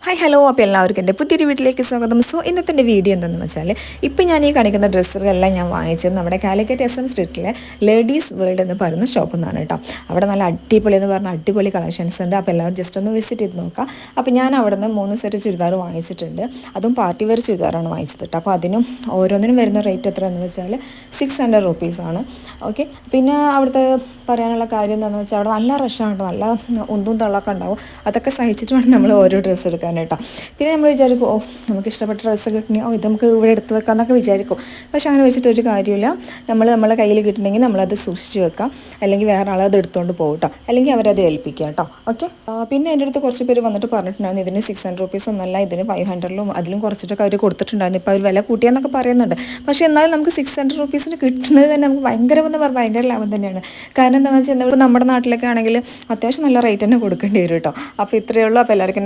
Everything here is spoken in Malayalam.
ഹായ് ഹലോ അപ്പോൾ എല്ലാവർക്കും എൻ്റെ പുതിയൊരു വീട്ടിലേക്ക് സ്വാഗതം. സോ ഇന്നത്തെ വീഡിയോ എന്താണെന്ന് വെച്ചാൽ ഇപ്പോൾ ഞാൻ ഈ കാണിക്കുന്ന ഡ്രസ്സുകളെല്ലാം ഞാൻ വാങ്ങിച്ചത് നമ്മുടെ കാലിക്കറ്റ് SM സ്ട്രീറ്റിലെ ലേഡീസ് വേൾഡ് എന്ന് പറയുന്ന ഷോപ്പിൽ നിന്നാണ് കേട്ടോ. അവിടെ നല്ല അടിപൊളി എന്ന് പറഞ്ഞാൽ അടിപൊളി കളക്ഷൻസ് ഉണ്ട്. അപ്പോൾ എല്ലാവരും ജസ്റ്റ് ഒന്ന് വിസിറ്റ് ചെയ്ത് നോക്കാം. അപ്പോൾ ഞാൻ അവിടെ നിന്ന് 3 സെറ്റ് ചുരിദാർ വാങ്ങിച്ചിട്ടുണ്ട്. അതും പാർട്ടി വെയർ ചുരിദാറാണ് വാങ്ങിച്ചത് കേട്ടോ. അപ്പോൾ അതിനും ഓരോന്നിനും വരുന്ന റേറ്റ് എത്രയാണെന്ന് വെച്ചാൽ 600 റുപ്പീസാണ്. ഓക്കെ, പിന്നെ അവിടുത്തെ പറയാനുള്ള കാര്യം എന്താണെന്ന് വെച്ചാൽ അവിടെ നല്ല റഷാണ്, നല്ല ഉന്തും തള്ളൊക്കെ ഉണ്ടാവും. അതൊക്കെ സഹിച്ചിട്ട് വേണം നമ്മൾ ഓരോ ഡ്രസ്സ് എടുക്കാൻ കേട്ടോ. പിന്നെ നമ്മൾ വിചാരിക്കും നമുക്ക് ഇഷ്ടപ്പെട്ട ഡ്രസ്സ് കിട്ടണമെങ്കിൽ ഇത് നമുക്ക് ഇവിടെ എടുത്ത് വെക്കാം എന്നൊക്കെ വിചാരിക്കും. പക്ഷെ അങ്ങനെ വെച്ചിട്ട് ഒരു കാര്യമില്ല. നമ്മളെ കയ്യിൽ കിട്ടണമെങ്കിൽ നമ്മളത് സൂക്ഷിച്ച് വെക്കാം, അല്ലെങ്കിൽ വേറെ ആളത് എടുത്തുകൊണ്ട് പോകും കേട്ടോ, അല്ലെങ്കിൽ അവരത് ഏൽപ്പിക്കുക കേട്ടോ. ഓക്കെ, പിന്നെ എൻ്റെ അടുത്ത് കുറച്ച് പേര് വന്നിട്ട് പറഞ്ഞിട്ടുണ്ടായിരുന്നു ഇതിന് 600 റുപ്പീസ് ഒന്നല്ല, ഇതിന് 500ലും അതിലും കുറച്ചിട്ടൊക്കെ അവർ കൊടുത്തിട്ടുണ്ടായിരുന്നു. ഇപ്പോൾ അവർ വില കൂട്ടിയെന്നൊക്കെ പറയുന്നുണ്ട്. പക്ഷേ എന്നാലും നമുക്ക് 600 റുപ്പീസിന് കിട്ടുന്നത് തന്നെ നമുക്ക് ഭയങ്കര ലാഭം തന്നെയാണ്. കാരണം എന്താണെന്ന് വെച്ചാൽ നമ്മുടെ നാട്ടിലൊക്കെ ആണെങ്കിൽ അത്യാവശ്യം നല്ല റേറ്റ് തന്നെ കൊടുക്കേണ്ടി വരും കേട്ടോ. അപ്പോൾ ഇത്രയേ ഉള്ളൂ. അപ്പോൾ എല്ലാവർക്കും